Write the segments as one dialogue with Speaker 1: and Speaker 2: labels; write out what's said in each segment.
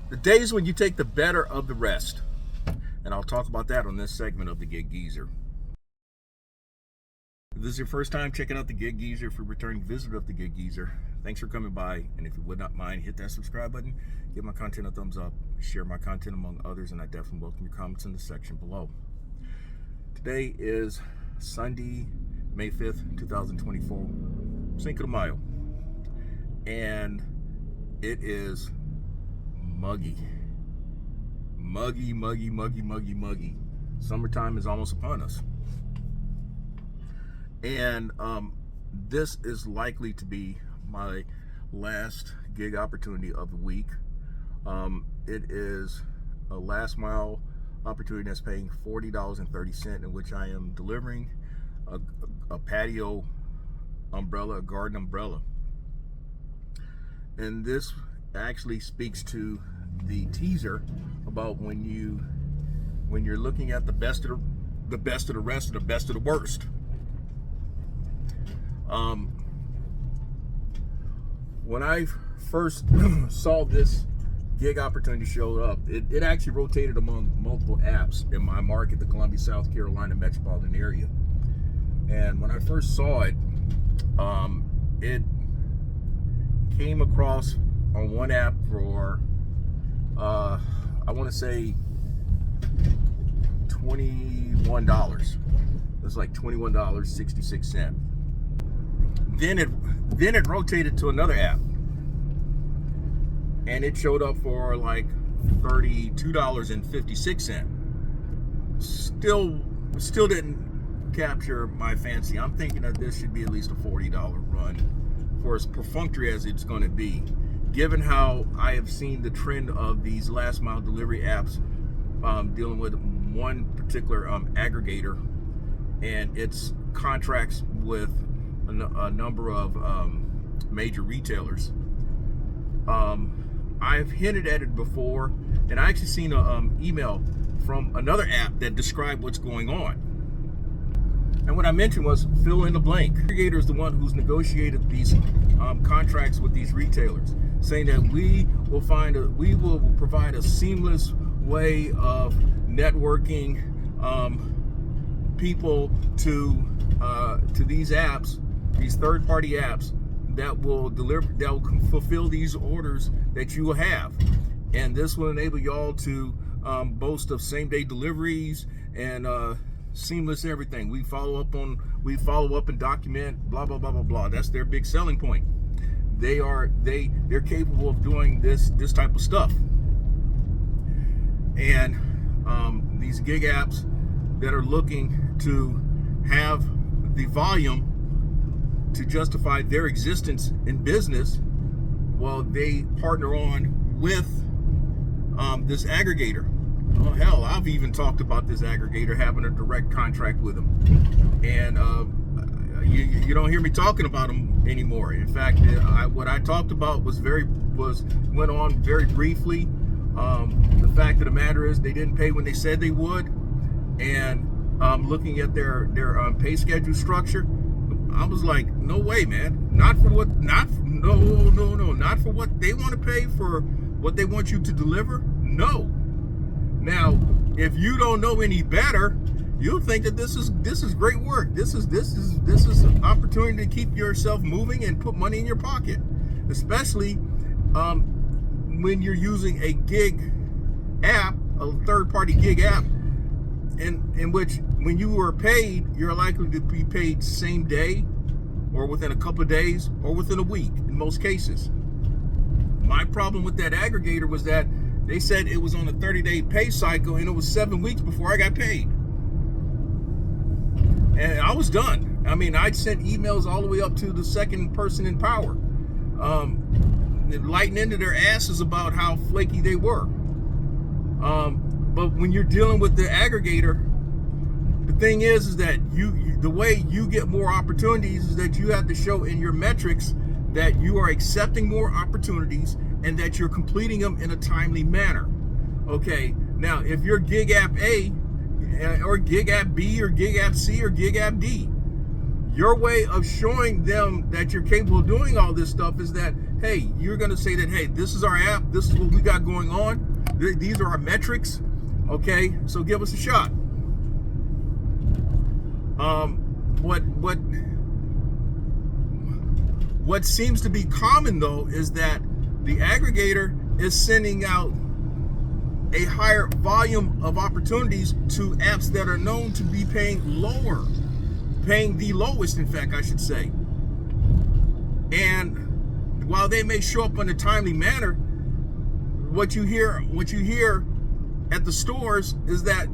Speaker 1: The days when you take the better of the rest. And I'll talk about that on this segment of the Gig Geezer. If this is your first time checking out the Gig Geezer, if you're a returning visitor of the Gig Geezer, thanks for coming by. And if you would not mind, hit that subscribe button, give my content a thumbs up, share my content among others, and I definitely welcome your comments in the section below. Today is Sunday, May 5th, 2024, Cinco de Mayo. And it is muggy. Muggy. Summertime is almost upon us. And this is likely to be my last gig opportunity of the week. It is a last mile opportunity that's paying $40.30, in which I am delivering a patio umbrella, a garden umbrella. And this actually speaks to the teaser about when you're looking at the best of the rest and the best of the worst. When I first saw this gig opportunity show up, it actually rotated among multiple apps in my market, the Columbia, South Carolina metropolitan area. And when I first saw it, it came across on one app for I want to say $21. It was like $21.66. Then it rotated to another app, and it showed up for like $32.56. Still didn't capture my fancy. I'm thinking that this should be at least a $40 run, for as perfunctory as it's going to be, given how I have seen the trend of these last mile delivery apps dealing with one particular aggregator and its contracts with a number of major retailers. I've hinted at it before, and I actually seen an email from another app that described what's going on. And what I mentioned was fill in the blank. The aggregator is the one who's negotiated these contracts with these retailers, saying that we will provide a seamless way of networking people to these apps, these third-party apps that will fulfill these orders that you will have. And this will enable y'all to boast of same-day deliveries and seamless everything. We follow up and document, blah blah blah blah blah. That's their big selling point. They're capable of doing this type of stuff. And these gig apps that are looking to have the volume to justify their existence in business, well, they partner on with this aggregator. Oh hell, I've even talked about this aggregator having a direct contract with them, and you don't hear me talking about them anymore. In fact, what I talked about went on very briefly. The fact of the matter is they didn't pay when they said they would, and looking at their pay schedule structure, I was like, no way, man. Not for what they want to pay for what they want you to deliver. No. Now, if you don't know any better, you'll think that this is great work. This is an opportunity to keep yourself moving and put money in your pocket, especially when you're using a gig app, a third-party gig app, in which when you are paid, you're likely to be paid same day, or within a couple of days, or within a week in most cases. My problem with that aggregator was that they said it was on a 30-day pay cycle, and it was 7 weeks before I got paid. And I was done. I mean, I'd sent emails all the way up to the second person in power, lighting into their asses about how flaky they were. But when you're dealing with the aggregator, the thing is that the way you get more opportunities is that you have to show in your metrics that you are accepting more opportunities and that you're completing them in a timely manner. Okay, now if you're gig app A or gig app B or gig app C or gig app D, Your way of showing them that you're capable of doing all this stuff is that, hey, you're going to say that, hey, this is our app, this is what we got going on, these are our metrics, okay, so give us a shot. What seems to be common though is that the aggregator is sending out a higher volume of opportunities to apps that are known to be paying the lowest, in fact, I should say. And while they may show up in a timely manner, what you hear at the stores is that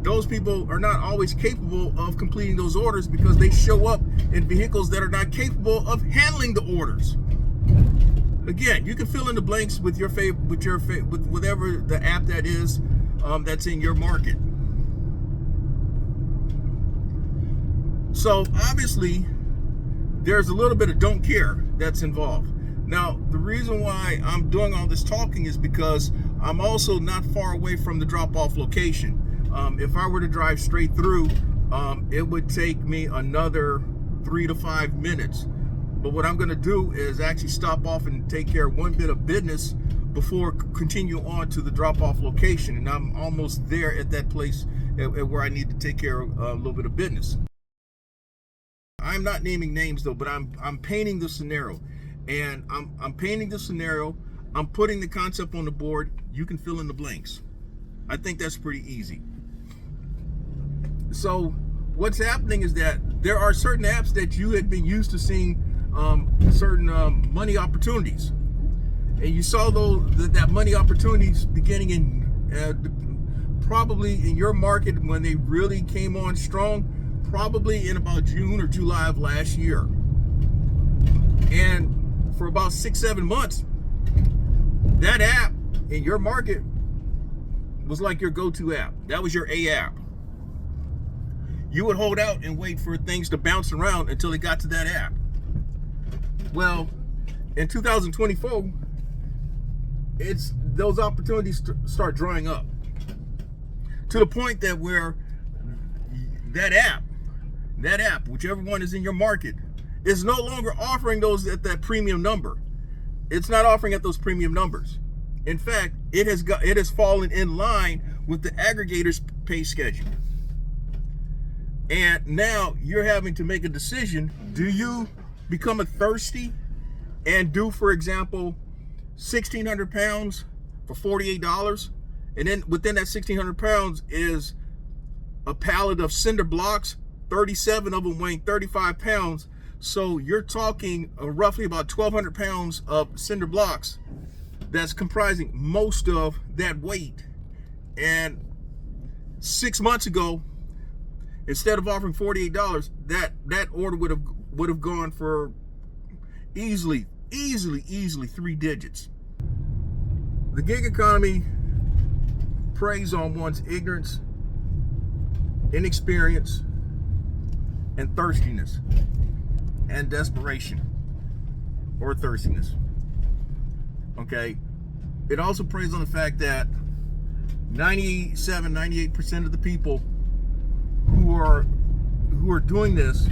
Speaker 1: those people are not always capable of completing those orders because they show up in vehicles that are not capable of handling the orders. Again, you can fill in the blanks with with whatever the app that is that's in your market. So obviously, there's a little bit of don't care that's involved. Now, the reason why I'm doing all this talking is because I'm also not far away from the drop-off location. If I were to drive straight through, it would take me another 3 to 5 minutes. But what I'm going to do is actually stop off and take care of one bit of business before continue on to the drop-off location. And I'm almost there at that place where I need to take care of a little bit of business. I'm not naming names though, but I'm painting the scenario, and I'm painting the scenario. I'm putting the concept on the board. You can fill in the blanks. I think that's pretty easy. So what's happening is that there are certain apps that you had been used to seeing certain money opportunities, and you saw that money opportunities beginning in probably in your market when they really came on strong, probably in about June or July of last year. And for about 6-7 months, that app in your market was like your go-to app. That was your A app. You would hold out and wait for things to bounce around until it got to that app. Well, in 2024, those opportunities start drying up to the point that where that app, whichever one is in your market, is no longer offering those at that premium number. It's not offering at those premium numbers. In fact, it has fallen in line with the aggregator's pay schedule. And now you're having to make a decision. Do you become a thirsty and do, for example, 1,600 pounds for $48? And then within that 1,600 pounds is a pallet of cinder blocks, 37 of them weighing 35 pounds. So you're talking roughly about 1,200 pounds of cinder blocks that's comprising most of that weight. And 6 months ago, instead of offering $48, that order would have gone for easily 3 digits. The gig economy preys on one's ignorance, inexperience, and thirstiness, and desperation, or thirstiness. Okay, it also preys on the fact that 98% of the people who are doing this,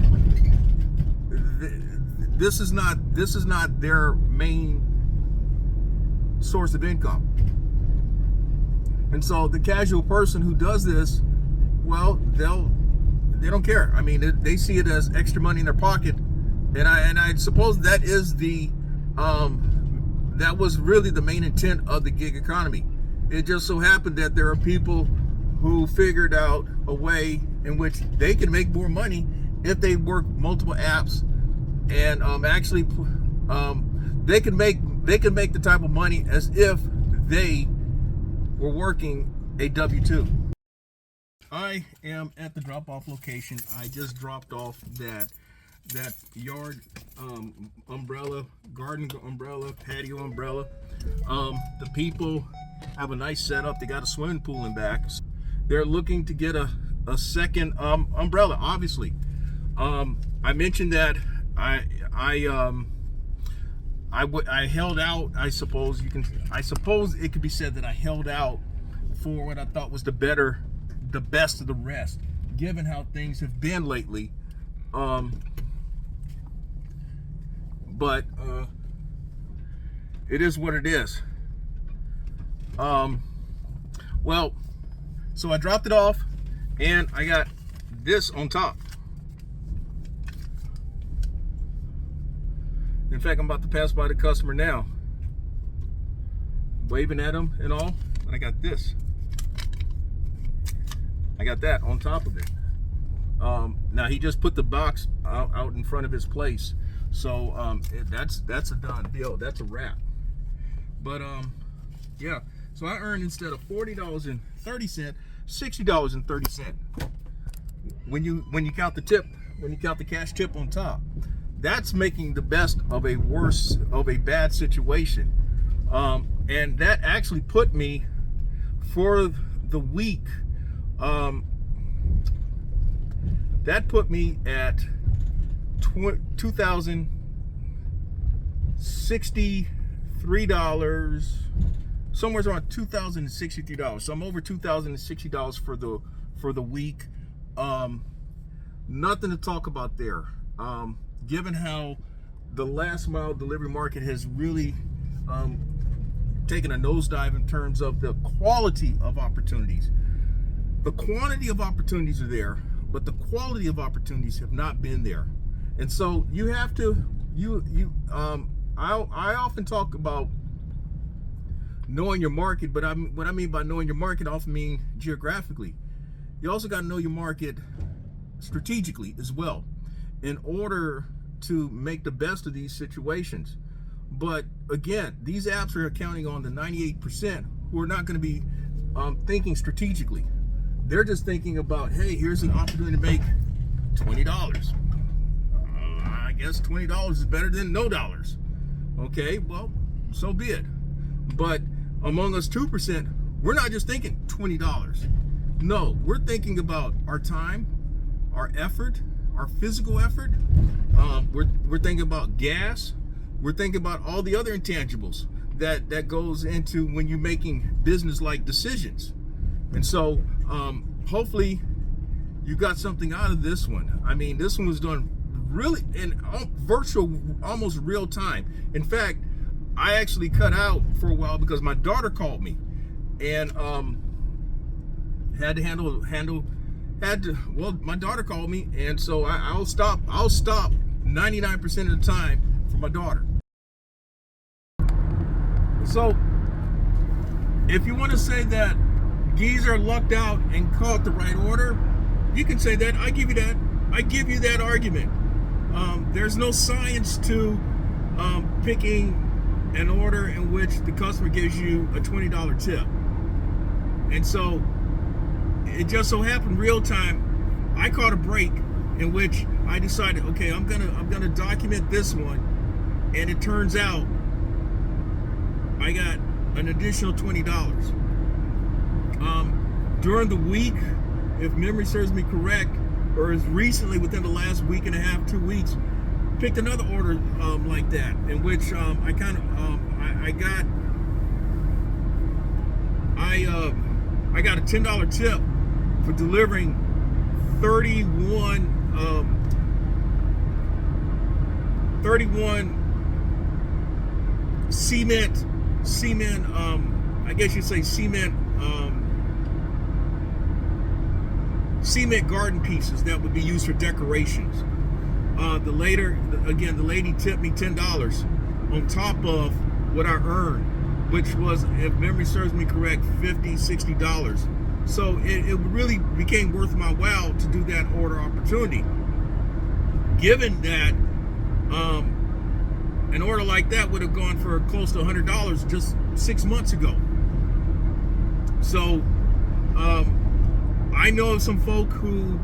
Speaker 1: this is not their main source of income. And so the casual person who does this, well, they don't care. I mean, they see it as extra money in their pocket, and I suppose that is that was really the main intent of the gig economy. It just so happened that there are people who figured out a way in which they can make more money if they work multiple apps, and actually they can make the type of money as if they were working a W-2. I am at the drop-off location. I just dropped off that yard umbrella, garden umbrella, patio umbrella. The people have a nice setup. They got a swimming pool in back. They're looking to get a second umbrella, obviously. I mentioned that I held out. I suppose it could be said that I held out for what I thought was the best of the rest, given how things have been lately. but it is what it is. Well, so I dropped it off, and I got this on top. In fact, I'm about to pass by the customer now, waving at him and all, and I got this. I got that on top of it. Now he just put the box out in front of his place, so that's a done deal. That's a wrap. But yeah. So I earned, instead of $40.30, $60.30 when you count the tip, when you count the cash tip on top. That's making the best of a bad situation. And that actually put me, for the week, that put me at $2,063, somewhere around $2,063. So I'm over $2,060 for the week. Nothing to talk about there. Given how the last mile delivery market has really taken a nosedive in terms of the quality of opportunities. The quantity of opportunities are there, but the quality of opportunities have not been there. And so you have to, I often talk about knowing your market, but what I mean by knowing your market often mean geographically. You also got to know your market strategically as well, in order to make the best of these situations. But again, these apps are accounting on the 98% who are not going to be thinking strategically. They're just thinking about, hey, here's an opportunity to make $20. I guess $20 is better than no dollars. Okay, well, so be it. But among us 2%, we're not just thinking $20. No, we're thinking about our time, our effort, our physical effort. We're thinking about gas. We're thinking about all the other intangibles that goes into when you're making business-like decisions. And so hopefully you got something out of this one. I mean, this one was done really in virtual, almost real time. In fact, I actually cut out for a while because my daughter called me, and well, my daughter called me, and so I'll stop 99% of the time for my daughter. So if you want to say that Geezer lucked out and caught the right order, you can say that. I give you that. I give you that argument. There's no science to picking an order in which the customer gives you a $20 tip. And so it just so happened real time, I caught a break in which I decided, okay, I'm gonna document this one, and it turns out I got an additional $20. During the week, if memory serves me correct, or as recently within the last week and a half, 2 weeks, picked another order like that, in which I got a $10 tip for delivering 31 cement, I guess you'd say cement garden pieces that would be used for decorations. The lady tipped me $10 on top of what I earned, which was, if memory serves me correct, $50, $60. So it really became worth my while to do that order opportunity. Given that an order like that would have gone for close to $100 just 6 months ago. So I know of some folk who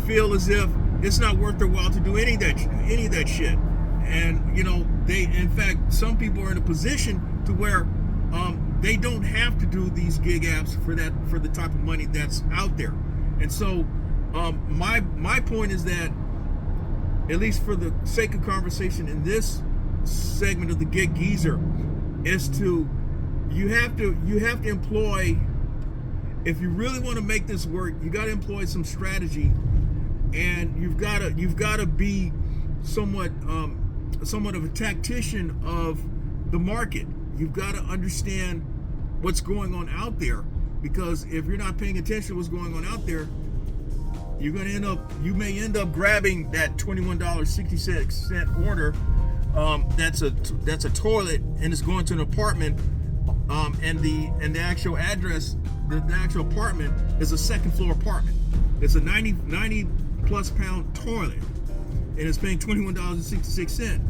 Speaker 1: feel as if it's not worth their while to do any of that shit. And in fact, some people are in a position to where they don't have to do these gig apps for the type of money that's out there. And so my point is that, at least for the sake of conversation in this segment of the Gig Geezer, is you have to employ, if you really want to make this work, you got to employ some strategy, and you've got to be somewhat somewhat of a tactician of the market. You've got to understand what's going on out there, because if you're not paying attention to what's going on out there, you may end up grabbing that $21.66 order. That's a toilet, and it's going to an apartment, and the actual address, the actual apartment is a second floor apartment. It's a 90 plus pound toilet, and it's paying $21.66.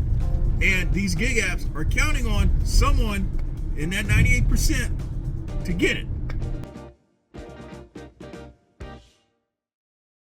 Speaker 1: And these gig apps are counting on someone in that 98% to get it.